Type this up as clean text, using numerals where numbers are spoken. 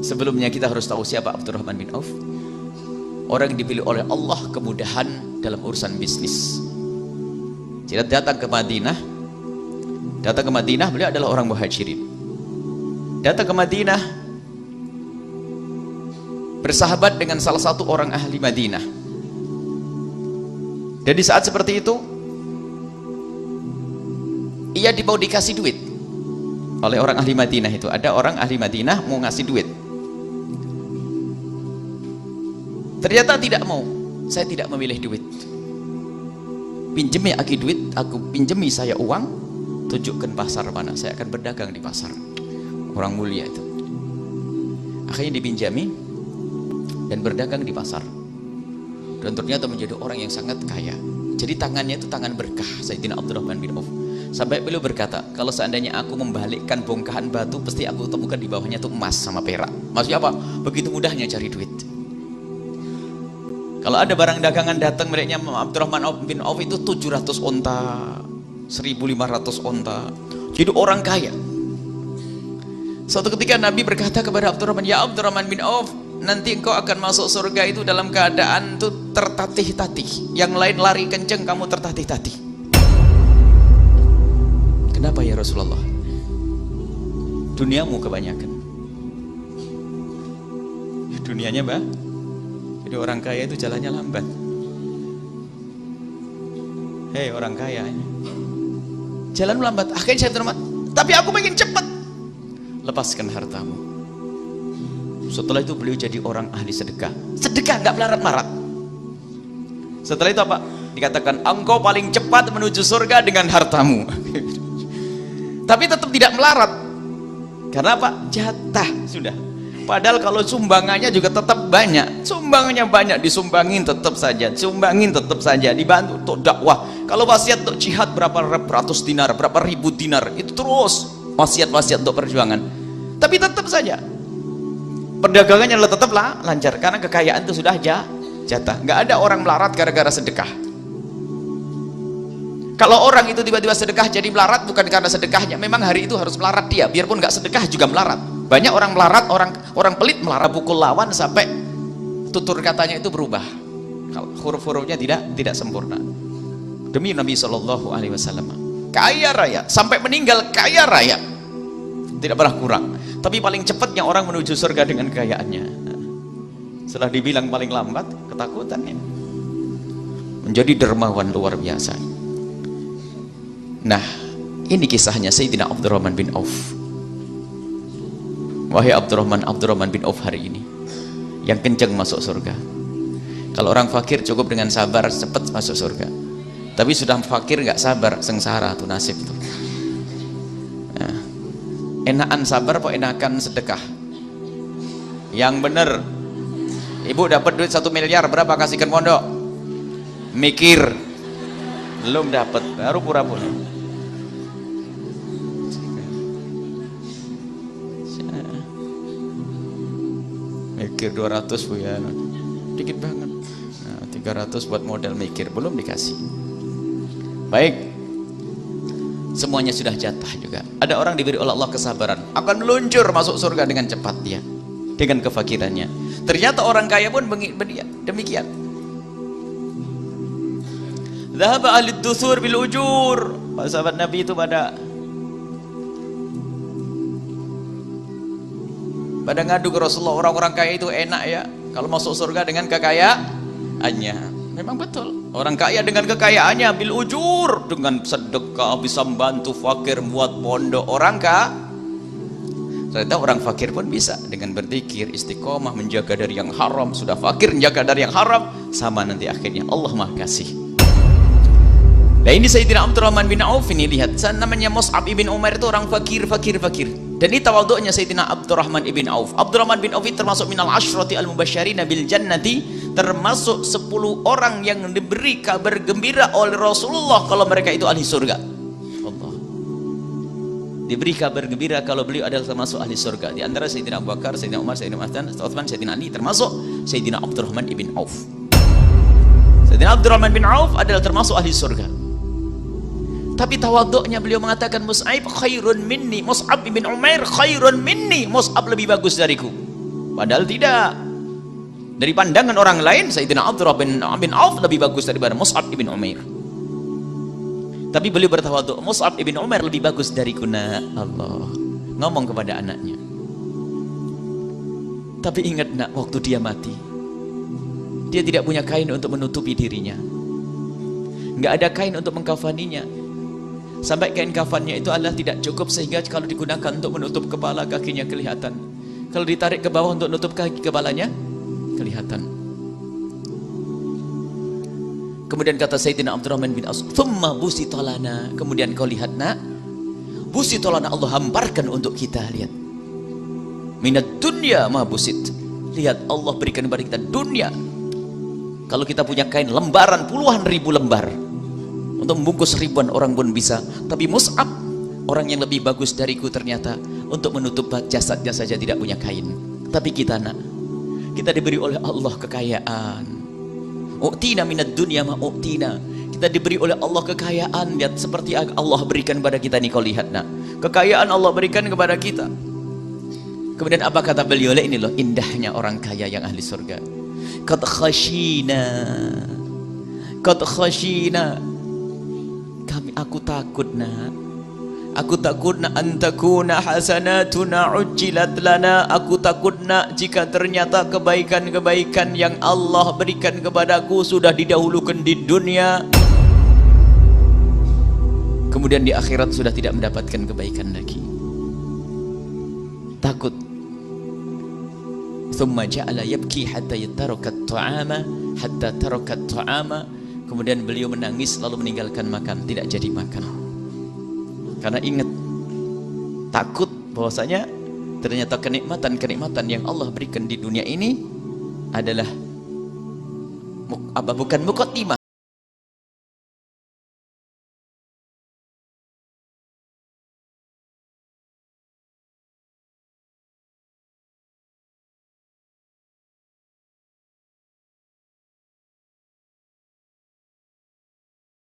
Sebelumnya kita harus tahu siapa Abdurrahman bin Auf. Orang yang dipilih oleh Allah kemudahan dalam urusan bisnis. Jadi datang ke Madinah. Datang ke Madinah, beliau adalah orang muhajirin. Datang ke Madinah, bersahabat dengan salah satu orang ahli Madinah. Dan di saat seperti itu, ia mau dikasih duit oleh orang ahli Madinah itu. Ada orang ahli Madinah mau ngasih duit. Ternyata tidak mau. Saya tidak memilih duit. Pinjemi aku duit, aku pinjemi saya uang. Tunjukkan pasar mana, saya akan berdagang di pasar. Orang mulia itu. Akhirnya dipinjami dan berdagang di pasar. Dan ternyata menjadi orang yang sangat kaya. Jadi tangannya itu tangan berkah Sayyidina Abdurrahman bin Auf. Sampai beliau berkata, kalau seandainya aku membalikkan bongkahan batu, pasti aku temukan di bawahnya itu emas sama perak. Maksudnya apa? Begitu mudahnya cari duit. Kalau ada barang dagangan datang miliknya Abdurrahman bin Auf itu 700 onta, 1.500 onta. Jadi orang kaya. Suatu ketika Nabi berkata kepada Abdurrahman, ya Abdurrahman bin Auf, nanti engkau akan masuk surga itu dalam keadaan tuh tertatih-tatih. Yang lain lari kenceng, kamu tertatih-tatih. Kenapa ya Rasulullah? Duniamu kebanyakan. Dunianya bah. Jadi orang kaya itu jalannya lambat. Hei orang kaya, jalan lambat. Akhirnya saya termat. Tapi aku pengen cepat. Lepaskan hartamu. Setelah itu beliau jadi orang ahli sedekah. Sedekah nggak melarat-marat. Setelah itu apa? Dikatakan engkau paling cepat menuju surga dengan hartamu. Tapi tetap tidak melarat. Karena apa? Jatah sudah. Padahal kalau sumbangannya juga tetap banyak. Sumbangannya banyak, disumbangin tetap saja. Sumbangin tetap saja. Dibantu untuk dakwah. Kalau wasiat untuk jihad berapa ratus dinar, berapa ribu dinar, itu terus wasiat-wasiat untuk perjuangan. Tapi tetap saja perdagangannya tetaplah lancar karena kekayaan itu sudah jatah. Nggak ada orang melarat gara-gara sedekah. Kalau orang itu tiba-tiba sedekah jadi melarat bukan karena sedekahnya, memang hari itu harus melarat dia, biarpun nggak sedekah juga melarat. Banyak orang melarat, orang pelit melarat, pukul lawan sampai tutur katanya itu berubah. Kalau huruf-hurufnya tidak sempurna. Demi Nabi Shallallahu Alaihi Wasallam, kaya raya sampai meninggal kaya raya, tidak pernah kurang. Tapi paling cepatnya orang menuju surga dengan kekayaannya. Setelah dibilang paling lambat, ketakutannya menjadi dermawan luar biasa. Nah, ini kisahnya Sayyidina Abdurrahman bin Auf. Wahai Abdurrahman bin Auf hari ini yang kenceng masuk surga. Kalau orang fakir cukup dengan sabar cepat masuk surga. Tapi sudah fakir nggak sabar, sengsara tuh nasib tuh. Nah, enakan sabar apa enakan sedekah? Yang bener. Ibu dapat duit 1 miliar, berapa kasihkan pondok? Mikir. Belum dapat, baru pura-pura. Mikir 200 Bu ya. Dikit banget. Nah, 300 buat modal mikir, belum dikasih. Baik. Semuanya sudah jatah juga. Ada orang diberi oleh Allah kesabaran, akan meluncur masuk surga dengan cepat dia. Dengan kefakirannya. Ternyata orang kaya pun demikian. Dhahaba ahli duthur bil ujur. Para sahabat Nabi itu pada ngadu ke Rasulullah, orang-orang kaya itu enak ya kalau masuk surga dengan kekayaannya. Memang betul, orang kaya dengan kekayaannya bil ujur, dengan sedekah bisa membantu fakir, buat pondok. Orang kaya ternyata orang fakir pun bisa dengan berzikir, istiqomah, menjaga dari yang haram. Sudah fakir menjaga dari yang haram, sama nanti akhirnya Allah Maha Kasih. Nah ini Sayyidina Abdurrahman bin Auf ini, lihat, namanya Mus'ab ibn Umair itu orang fakir. Dan ini tawaduknya Sayyidina Abdurrahman ibn Auf. Abdurrahman bin Auf termasuk minal asyrati al-mubasysyirina bil jannati, termasuk 10 orang yang diberi kabar gembira oleh Rasulullah kalau mereka itu ahli surga. Allah. Diberi kabar gembira kalau beliau adalah termasuk ahli surga. Di antara Sayyidina Abu Bakar, Sayyidina Umar, Sayyidina Utsman, Sayyidina Ali, termasuk Sayyidina Abdurrahman ibn Auf. Sayyidina Abdurrahman bin Auf adalah termasuk ahli surga. Tapi tawaduknya beliau mengatakan, Mus'ab khairun minni, Mus'ab bin Umair khairun minni, Mus'ab lebih bagus dariku. Padahal tidak. Dari pandangan orang lain, Sayyidina Abdurrahman bin Auf lebih bagus daripada Mus'ab ibn Umair. Tapi beliau bertawadhu, Mus'ab ibn Umair lebih bagus dari kuna Allah. Ngomong kepada anaknya. Tapi ingat nak, waktu dia mati, dia tidak punya kain untuk menutupi dirinya. Nggak ada kain untuk mengkafaninya. Sampai kain kafannya itu Allah tidak cukup, sehingga kalau digunakan untuk menutup kepala, kakinya kelihatan. Kalau ditarik ke bawah untuk menutup kaki kepalanya, kelihatan. Kemudian kata Sayyidina Abdurrahman bin Auf, "Tsumma busitolana." Kemudian kau lihat nak, busitolana, Allah hamparkan untuk kita. Lihat, minat dunia ma busit. Lihat, Allah berikan kepada kita dunia. Kalau kita punya kain lembaran, puluhan ribu lembar untuk membungkus ribuan orang pun bisa. Tapi Mus'ab, orang yang lebih bagus dariku ternyata, untuk menutup jasadnya saja tidak punya kain. Tapi kita nak, kita diberi oleh Allah kekayaan. U'tina minad dunya ma u'tina. Kita diberi oleh Allah kekayaan. Lihat seperti Allah berikan kepada kita nih, kau lihat nak. Kekayaan Allah berikan kepada kita. Kemudian apa kata beliau? Ini loh indahnya orang kaya yang ahli surga. Qad khashina. Qad khashina. Aku takut nak. Aku takut nak antakuna hasanatuna ujjilat lana. Aku takut nak jika ternyata kebaikan-kebaikan yang Allah berikan kepadaku sudah didahulukan di dunia, kemudian di akhirat sudah tidak mendapatkan kebaikan lagi. Takut. Thumma ja'ala yabki hatta yatarakat ta'ama, hatta tarakat ta'ama. Kemudian beliau menangis lalu meninggalkan makan, tidak jadi makan. Karena ingat, takut bahwasanya ternyata kenikmatan-kenikmatan yang Allah berikan di dunia ini adalah bukan muqaddimah,